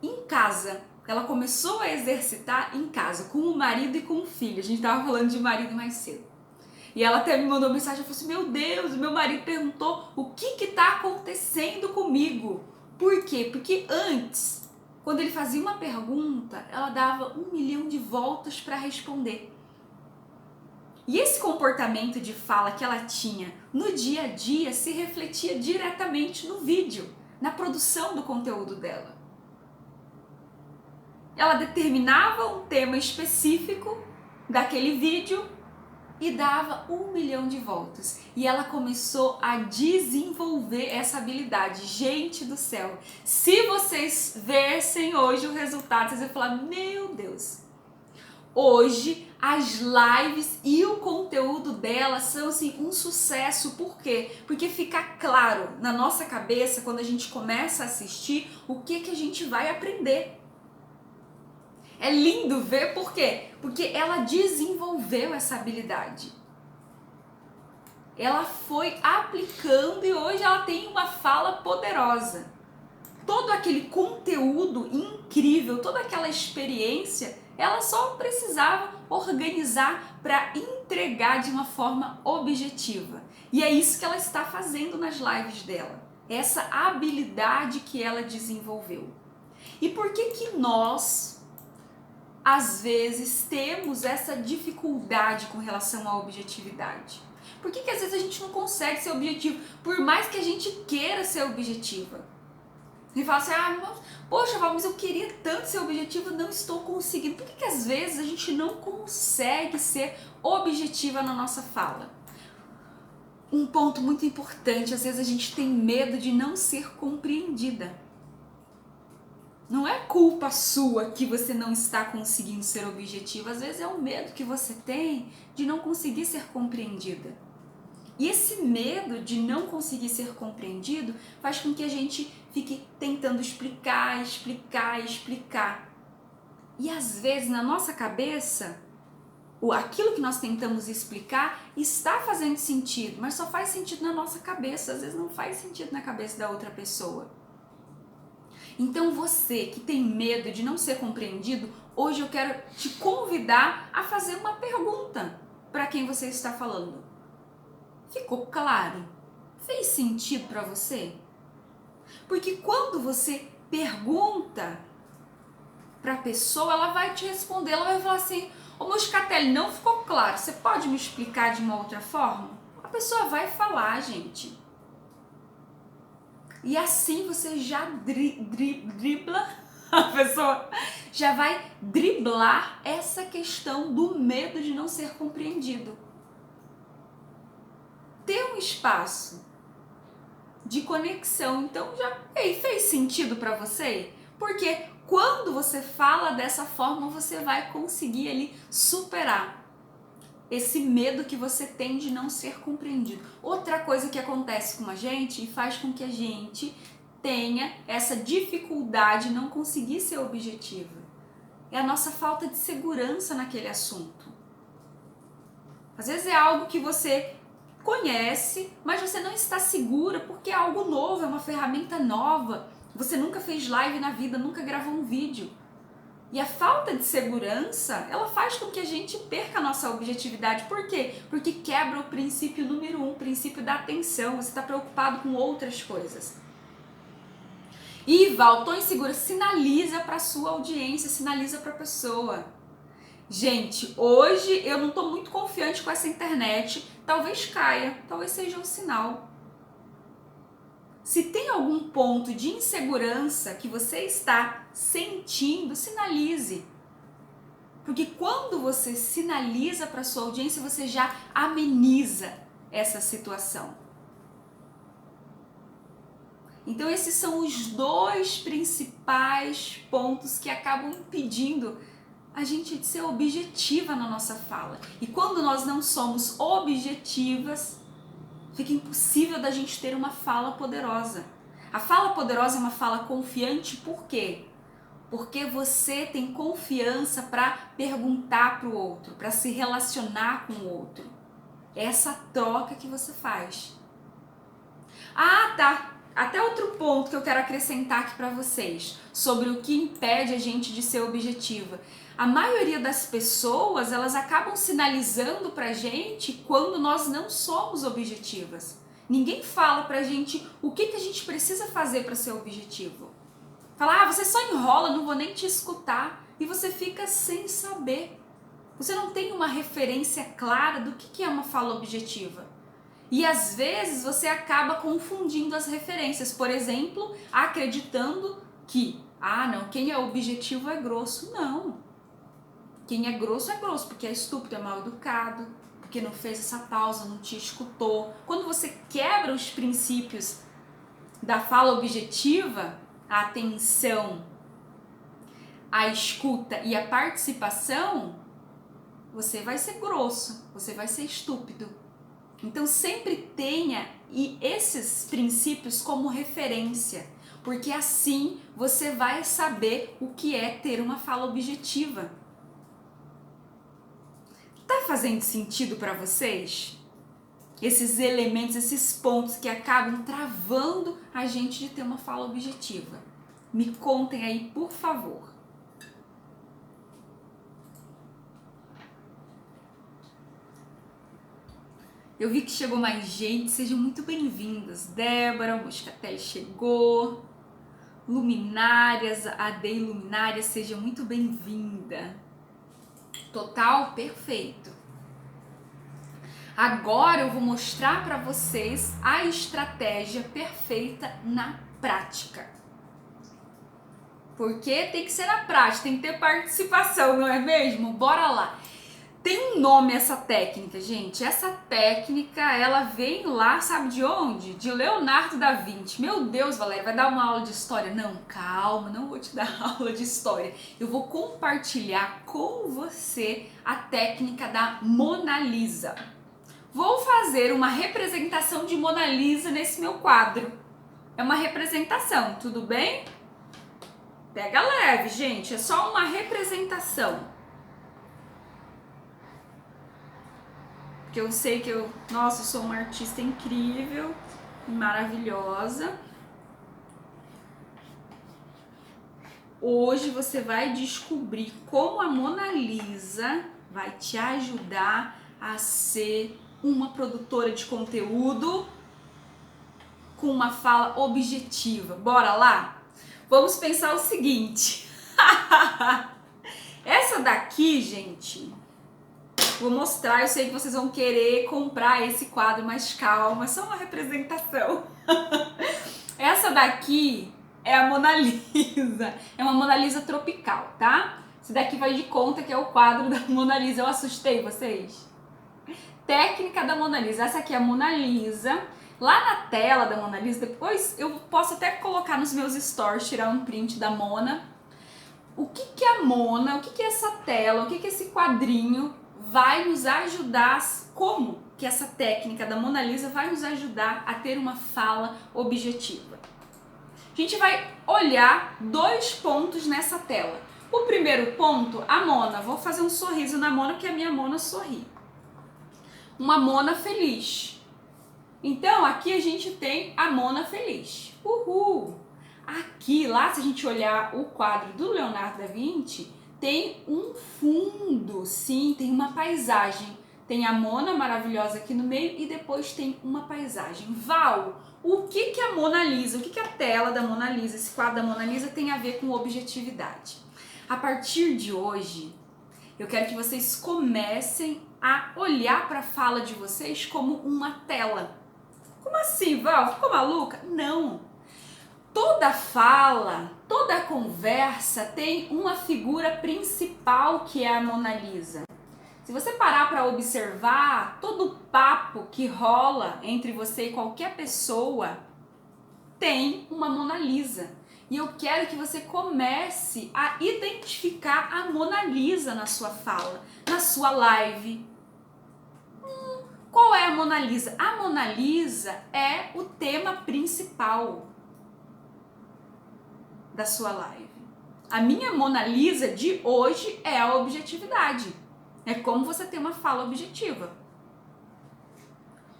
em casa. Ela começou a exercitar em casa, com o marido e com o filho. A gente estava falando de marido mais cedo. E ela até me mandou mensagem e falou assim, meu Deus, meu marido perguntou o que está acontecendo comigo. Por quê? Porque antes, quando ele fazia uma pergunta, ela dava 1 milhão de voltas para responder. E esse comportamento de fala que ela tinha no dia a dia se refletia diretamente no vídeo, na produção do conteúdo dela. Ela determinava um tema específico daquele vídeo e dava 1 milhão de voltas. E ela começou a desenvolver essa habilidade. Gente do céu, se vocês vissem hoje o resultado, vocês iam falar, meu Deus. Hoje, as lives e o conteúdo dela são assim, um sucesso. Por quê? Porque fica claro na nossa cabeça, quando a gente começa a assistir, o que a gente vai aprender. É lindo ver por quê? Porque ela desenvolveu essa habilidade. Ela foi aplicando e hoje ela tem uma fala poderosa. Todo aquele conteúdo incrível, toda aquela experiência, ela só precisava organizar para entregar de uma forma objetiva. E é isso que ela está fazendo nas lives dela. Essa habilidade que ela desenvolveu. E por que nós às vezes temos essa dificuldade com relação à objetividade? Por que às vezes a gente não consegue ser objetivo, por mais que a gente queira ser objetiva? E fala assim, poxa, Val, mas eu queria tanto ser objetivo, não estou conseguindo. Por que às vezes a gente não consegue ser objetiva na nossa fala? Um ponto muito importante, às vezes a gente tem medo de não ser compreendida. Não é culpa sua que você não está conseguindo ser objetivo, às vezes é o medo que você tem de não conseguir ser compreendida. E esse medo de não conseguir ser compreendido faz com que a gente fique tentando explicar. E às vezes na nossa cabeça, aquilo que nós tentamos explicar está fazendo sentido, mas só faz sentido na nossa cabeça, às vezes não faz sentido na cabeça da outra pessoa. Então você que tem medo de não ser compreendido, hoje eu quero te convidar a fazer uma pergunta para quem você está falando. Ficou claro? Fez sentido para você? Porque quando você pergunta para a pessoa, ela vai te responder, ela vai falar assim, ô Moscatelli, não ficou claro, você pode me explicar de uma outra forma? A pessoa vai falar, gente. E assim você já dribla, a pessoa já vai driblar essa questão do medo de não ser compreendido. Ter um espaço de conexão, então já fez sentido para você? Porque quando você fala dessa forma, você vai conseguir ali superar esse medo que você tem de não ser compreendido. Outra coisa que acontece com a gente e faz com que a gente tenha essa dificuldade de não conseguir ser objetiva é a nossa falta de segurança naquele assunto. Às vezes é algo que você conhece, mas você não está segura porque é algo novo, é uma ferramenta nova. Você nunca fez live na vida, nunca gravou um vídeo. E a falta de segurança, ela faz com que a gente perca a nossa objetividade. Por quê? Porque quebra o princípio número 1, o princípio da atenção. Você está preocupado com outras coisas. E Val, tô insegura, sinaliza para sua audiência, sinaliza para a pessoa. Gente, hoje eu não tô muito confiante com essa internet. Talvez caia, talvez seja um sinal. Se tem algum ponto de insegurança que você está sentindo, sinalize. Porque quando você sinaliza para sua audiência, você já ameniza essa situação. Então esses são os dois principais pontos que acabam impedindo a gente de ser objetiva na nossa fala. E quando nós não somos objetivas, fica impossível da gente ter uma fala poderosa. A fala poderosa é uma fala confiante, por quê? Porque você tem confiança para perguntar para o outro, para se relacionar com o outro. É essa troca que você faz. Ah, tá. Até outro ponto que eu quero acrescentar aqui para vocês, sobre o que impede a gente de ser objetiva. A maioria das pessoas, elas acabam sinalizando pra gente quando nós não somos objetivas. Ninguém fala pra gente o que a gente precisa fazer para ser objetivo. Fala, você só enrola, não vou nem te escutar. E você fica sem saber. Você não tem uma referência clara do que é uma fala objetiva. E às vezes você acaba confundindo as referências. Por exemplo, acreditando que, não, quem é objetivo é grosso. Não. Quem é grosso, porque é estúpido, é mal educado, porque não fez essa pausa, não te escutou. Quando você quebra os princípios da fala objetiva, a atenção, a escuta e a participação, você vai ser grosso, você vai ser estúpido. Então sempre tenha esses princípios como referência, porque assim você vai saber o que é ter uma fala objetiva. Tá fazendo sentido para vocês? Esses elementos, esses pontos que acabam travando a gente de ter uma fala objetiva. Me contem aí, por favor. Eu vi que chegou mais gente, sejam muito bem-vindas. Débora, o Moscatelli chegou. Luminárias, a Dei Luminária, seja muito bem-vinda. Total, perfeito. Agora eu vou mostrar para vocês a estratégia perfeita na prática. Porque tem que ser na prática, tem que ter participação, não é mesmo? Bora lá. Tem um nome essa técnica, gente. Essa técnica, ela vem lá, sabe de onde? De Leonardo da Vinci. Meu Deus, Valéria, vai dar uma aula de história? Não, calma, não vou te dar aula de história. Eu vou compartilhar com você a técnica da Mona Lisa. Vou fazer uma representação de Mona Lisa nesse meu quadro. É uma representação, tudo bem? Pega leve, gente, é só uma representação. Porque eu sei que eu sou uma artista incrível, maravilhosa. Hoje você vai descobrir como a Mona Lisa vai te ajudar a ser uma produtora de conteúdo com uma fala objetiva. Bora lá? Vamos pensar o seguinte. Essa daqui, gente, vou mostrar, eu sei que vocês vão querer comprar esse quadro, mas calma, é só uma representação. Essa daqui é a Mona Lisa, é uma Mona Lisa tropical, tá? Esse daqui vai de conta que é o quadro da Mona Lisa, eu assustei vocês? Técnica da Mona Lisa, essa aqui é a Mona Lisa. Lá na tela da Mona Lisa, depois eu posso até colocar nos meus stories, tirar um print da Mona. O que é a Mona, o que é essa tela, o que é esse quadrinho vai nos ajudar, como que essa técnica da Mona Lisa vai nos ajudar a ter uma fala objetiva. A gente vai olhar dois pontos nessa tela. O primeiro ponto, a Mona. Vou fazer um sorriso na Mona, que a minha Mona sorri. Uma Mona feliz. Então, aqui a gente tem a Mona feliz. Uhul! Aqui, lá, se a gente olhar o quadro do Leonardo da Vinci, tem um fundo, sim, tem uma paisagem. Tem a Mona maravilhosa aqui no meio e depois tem uma paisagem. Val, o que que a Mona Lisa, o que que a tela da Mona Lisa, esse quadro da Mona Lisa tem a ver com objetividade? A partir de hoje, eu quero que vocês comecem a olhar para a fala de vocês como uma tela. Como assim, Val? Ficou maluca? Não. Toda fala, toda conversa tem uma figura principal que é a Mona Lisa. Se você parar para observar, todo papo que rola entre você e qualquer pessoa tem uma Mona Lisa. E eu quero que você comece a identificar a Mona Lisa na sua fala, na sua live. Qual é a Mona Lisa? A Mona Lisa é o tema principal da sua live. A minha Mona Lisa de hoje é a objetividade. É como você ter uma fala objetiva.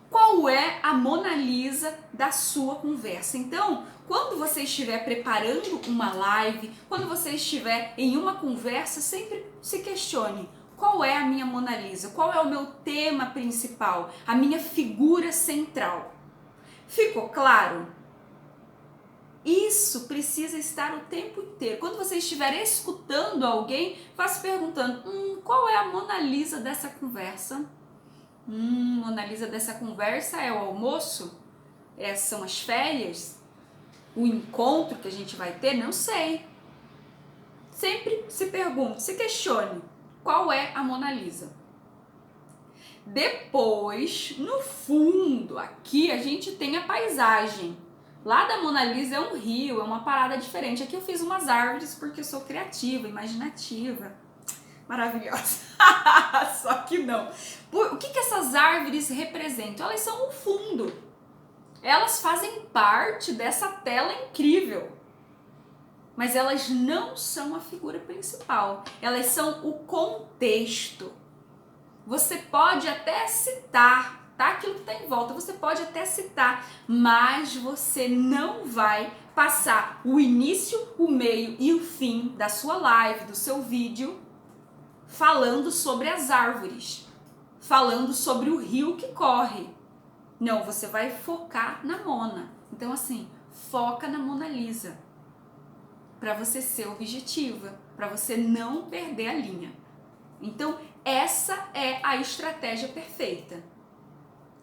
Qual é a Mona Lisa da sua conversa? Então, quando você estiver preparando uma live, quando você estiver em uma conversa, sempre se questione: qual é a minha Mona Lisa? Qual é o meu tema principal? A minha figura central? Ficou claro? Isso precisa estar o tempo inteiro. Quando você estiver escutando alguém, vá se perguntando: qual é a Mona Lisa dessa conversa? Mona Lisa dessa conversa é o almoço? São as férias? O encontro que a gente vai ter? Não sei. Sempre se pergunte, se questione: qual é a Mona Lisa? Depois, no fundo, aqui a gente tem a paisagem. Lá da Mona Lisa é um rio, é uma parada diferente. Aqui eu fiz umas árvores porque eu sou criativa, imaginativa, maravilhosa. Só que não. O que que essas árvores representam? Elas são o fundo. Elas fazem parte dessa tela incrível. Mas elas não são a figura principal. Elas são o contexto. Você pode até citar, tá? Aquilo que está em volta, você pode até citar, mas você não vai passar o início, o meio e o fim da sua live, do seu vídeo, falando sobre as árvores, falando sobre o rio que corre. Não, você vai focar na Mona. Então, assim, foca na Mona Lisa, para você ser objetiva, para você não perder a linha. Então, essa é a estratégia perfeita.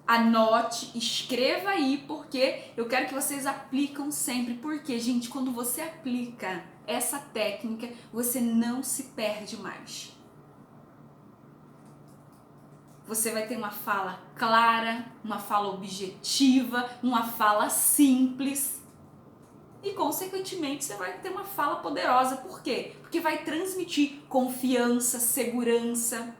Anote, escreva aí, porque eu quero que vocês aplicam sempre. Porque, gente, quando você aplica essa técnica, você não se perde mais. Você vai ter uma fala clara, uma fala objetiva, uma fala simples. E, consequentemente, você vai ter uma fala poderosa. Por quê? Porque vai transmitir confiança, segurança.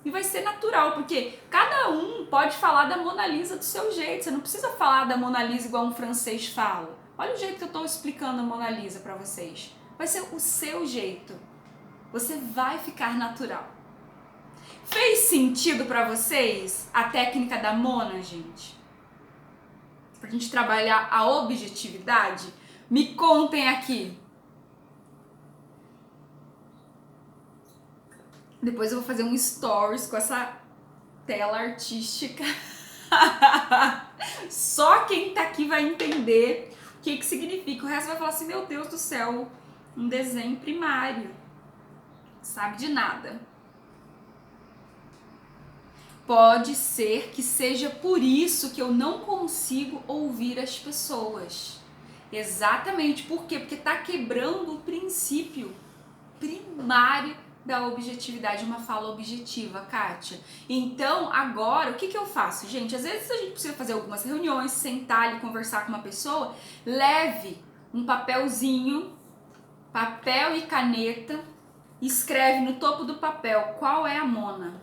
E vai ser natural, porque cada um pode falar da Mona Lisa do seu jeito. Você não precisa falar da Mona Lisa igual um francês fala. Olha o jeito que eu estou explicando a Mona Lisa para vocês. Vai ser o seu jeito. Você vai ficar natural. Fez sentido para vocês a técnica da Mona, gente? Pra gente trabalhar a objetividade? Me contem aqui. Depois eu vou fazer um stories com essa tela artística. Só quem tá aqui vai entender o que significa. O resto vai falar assim: meu Deus do céu, um desenho primário. Sabe de nada. Pode ser que seja por isso que eu não consigo ouvir as pessoas. Exatamente. Por quê? Porque tá quebrando o princípio primário da objetividade, uma fala objetiva, Kátia. Então, agora, o que eu faço? Gente, às vezes a gente precisa fazer algumas reuniões, sentar e conversar com uma pessoa, leve um papelzinho, papel e caneta, escreve no topo do papel qual é a Mona.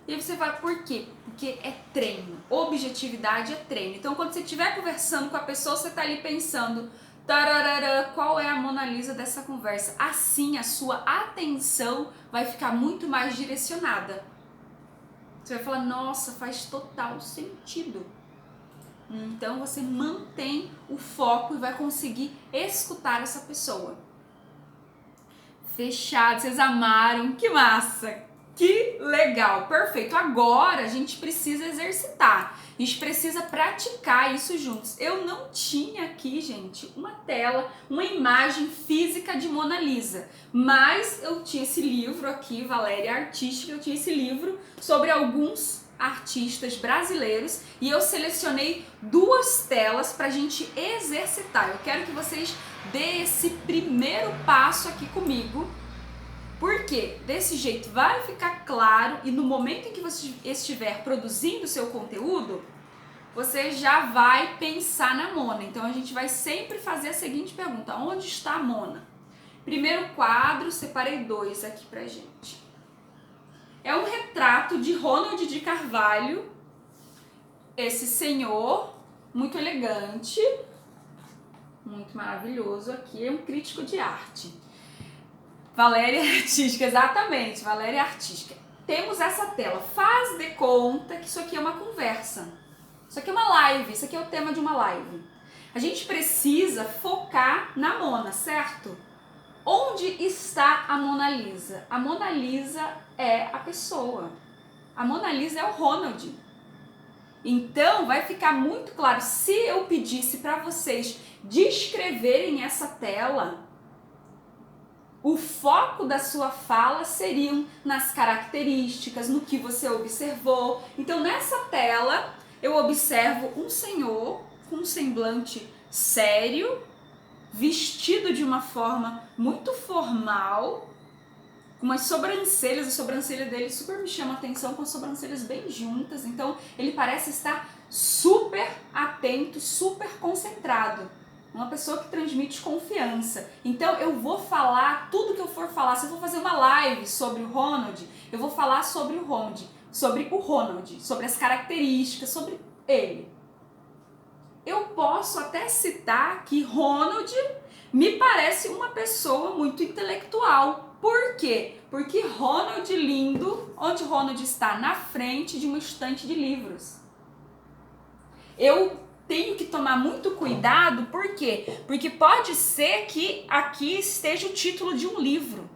E aí você vai, por quê? Porque é treino. Objetividade é treino. Então, quando você estiver conversando com a pessoa, você está ali pensando: tararara, qual é a Mona Lisa dessa conversa? Assim a sua atenção vai ficar muito mais direcionada. Você vai falar, nossa, faz total sentido. Então você mantém o foco e vai conseguir escutar essa pessoa. Fechado, vocês amaram, que massa, que legal, perfeito. Agora a gente precisa exercitar, a gente precisa praticar isso juntos. Eu não tinha aqui, gente, uma tela, uma imagem física de Mona Lisa, mas eu tinha esse livro aqui, Valéria Artística, eu tinha esse livro sobre alguns artistas brasileiros e eu selecionei 2 telas para a gente exercitar. Eu quero que vocês dê esse primeiro passo aqui comigo, porque desse jeito vai ficar claro e no momento em que você estiver produzindo o seu conteúdo, você já vai pensar na Mona. Então a gente vai sempre fazer a seguinte pergunta: onde está a Mona? Primeiro quadro, separei 2 aqui pra gente. É um retrato de Ronald de Carvalho, esse senhor muito elegante, muito maravilhoso aqui, é um crítico de arte. Valéria Artística, exatamente, Valéria Artística. Temos essa tela, faz de conta que isso aqui é uma conversa, isso aqui é uma live, isso aqui é o tema de uma live. A gente precisa focar na Mona, certo? Onde está a Mona Lisa? A Mona Lisa é a pessoa, a Mona Lisa é o Ronald. Então vai ficar muito claro, se eu pedisse para vocês descreverem essa tela, o foco da sua fala seriam nas características, no que você observou. Então nessa tela eu observo um senhor com um semblante sério, vestido de uma forma muito formal, com umas sobrancelhas, a sobrancelha dele super me chama a atenção, com as sobrancelhas bem juntas, então ele parece estar super atento, super concentrado. Uma pessoa que transmite confiança. Então eu vou falar tudo que eu for falar. Se eu for fazer uma live sobre o Ronald, eu vou falar sobre o Ronald, sobre as características, sobre ele. Eu posso até citar que Ronald me parece uma pessoa muito intelectual. Por quê? Porque Ronald lindo, onde Ronald está? Na frente de uma estante de livros. Eu tenho que tomar muito cuidado, por quê? Porque pode ser que aqui esteja o título de um livro.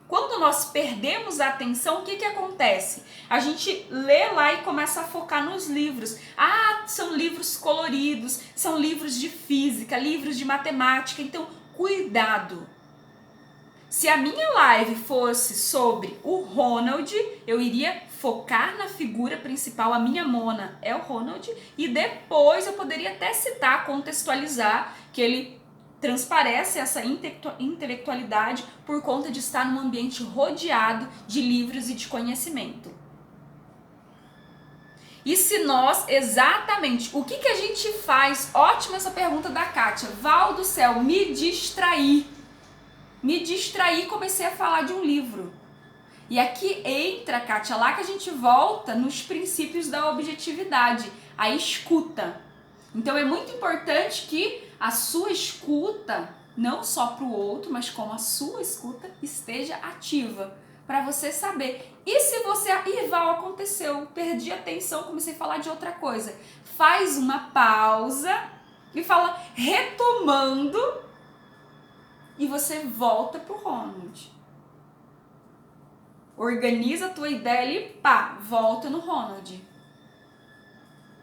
Quando nós perdemos a atenção, o que acontece? A gente lê lá e começa a focar nos livros. Ah, são livros coloridos, são livros de física, livros de matemática, então cuidado. Se a minha live fosse sobre o Ronald, eu iria focar na figura principal, a minha Mona é o Ronald, e depois eu poderia até citar, contextualizar, que ele transparece essa intelectualidade por conta de estar num ambiente rodeado de livros e de conhecimento. E se nós, exatamente, o que a gente faz? Ótima essa pergunta da Kátia. Val do céu, me distraí, comecei a falar de um livro. E aqui entra, Kátia, lá que a gente volta nos princípios da objetividade, a escuta. Então é muito importante que a sua escuta, não só para o outro, mas como a sua escuta esteja ativa, para você saber. E se você, Val, aconteceu, perdi a atenção, comecei a falar de outra coisa, faz uma pausa e fala retomando, e você volta pro Ronald. Organiza a tua ideia ali, pá, volta no Ronald.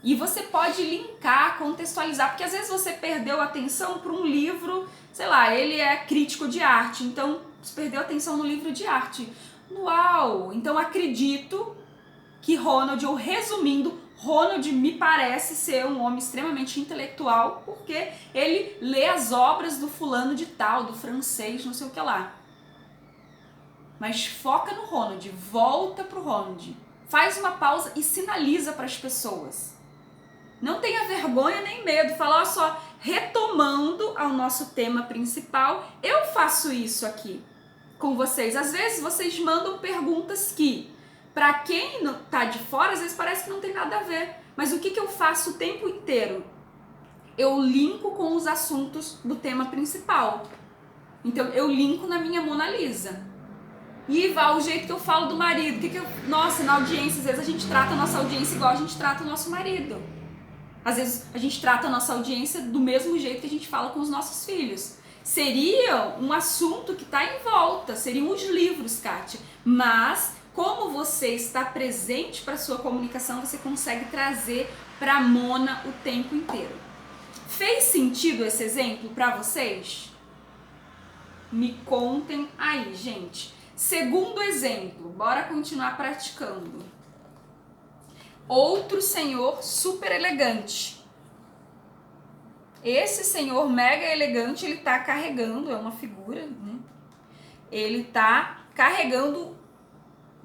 E você pode linkar, contextualizar, porque às vezes você perdeu a atenção para um livro, sei lá, ele é crítico de arte, então você perdeu a atenção no livro de arte. Uau! Então acredito que Ronald, ou resumindo, Ronald me parece ser um homem extremamente intelectual, porque ele lê as obras do fulano de tal, do francês, não sei o que lá. Mas foca no Ronald, volta pro Ronald, faz uma pausa e sinaliza para as pessoas. Não tenha vergonha nem medo, fala, olha só, retomando ao nosso tema principal, eu faço isso aqui com vocês. Às vezes vocês mandam perguntas que, para quem tá de fora, às vezes parece que não tem nada a ver. Mas o que eu faço o tempo inteiro? eu linko com os assuntos do tema principal. Então, eu linko na minha Mona Lisa. E Val, o jeito que eu falo do marido, nossa, na audiência, às vezes a gente trata a nossa audiência igual a gente trata o nosso marido. Às vezes a gente trata a nossa audiência do mesmo jeito que a gente fala com os nossos filhos. Seria um assunto que está em volta, seriam os livros, Kátia. Mas, como você está presente para a sua comunicação, você consegue trazer para a Mona o tempo inteiro. Fez sentido esse exemplo para vocês? Me contem aí, gente. Segundo exemplo, bora continuar praticando. Outro senhor super elegante. Esse senhor mega elegante, ele tá carregando, é uma figura, né? Ele tá carregando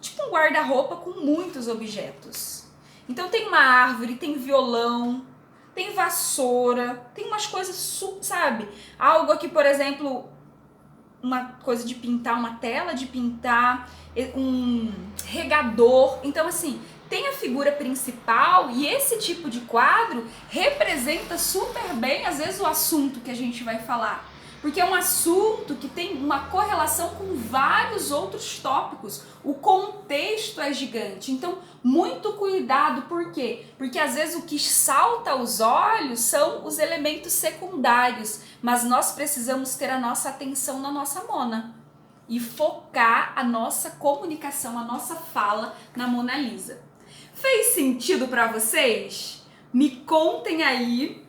tipo um guarda-roupa com muitos objetos. Então tem uma árvore, tem violão, tem vassoura, tem umas coisas, sabe? Algo aqui, por exemplo, uma coisa de pintar, uma tela de pintar, um regador. Então, assim, tem a figura principal e esse tipo de quadro representa super bem, às vezes, o assunto que a gente vai falar. Porque é um assunto que tem uma correlação com vários outros tópicos. O contexto é gigante. Então, muito cuidado. Por quê? Porque às vezes o que salta aos olhos são os elementos secundários. Mas nós precisamos ter a nossa atenção na nossa Mona. E focar a nossa comunicação, a nossa fala na Mona Lisa. Fez sentido para vocês? Me contem aí.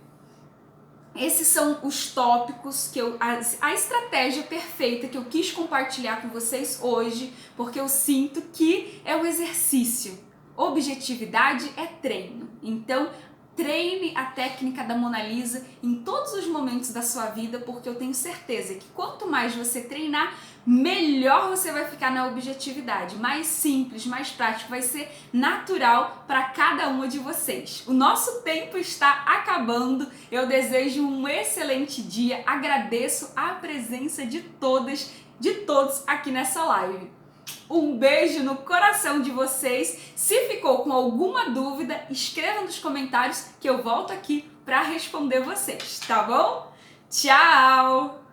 Esses são os tópicos que a estratégia perfeita que eu quis compartilhar com vocês hoje, porque eu sinto que é um exercício. Objetividade é treino. Então, treine a técnica da Mona Lisa em todos os momentos da sua vida, porque eu tenho certeza que quanto mais você treinar, melhor você vai ficar na objetividade. Mais simples, mais prático, vai ser natural para cada uma de vocês. O nosso tempo está acabando. Eu desejo um excelente dia. Agradeço a presença de todas, de todos aqui nessa live. Um beijo no coração de vocês. Se ficou com alguma dúvida, escreva nos comentários que eu volto aqui para responder vocês, tá bom? Tchau!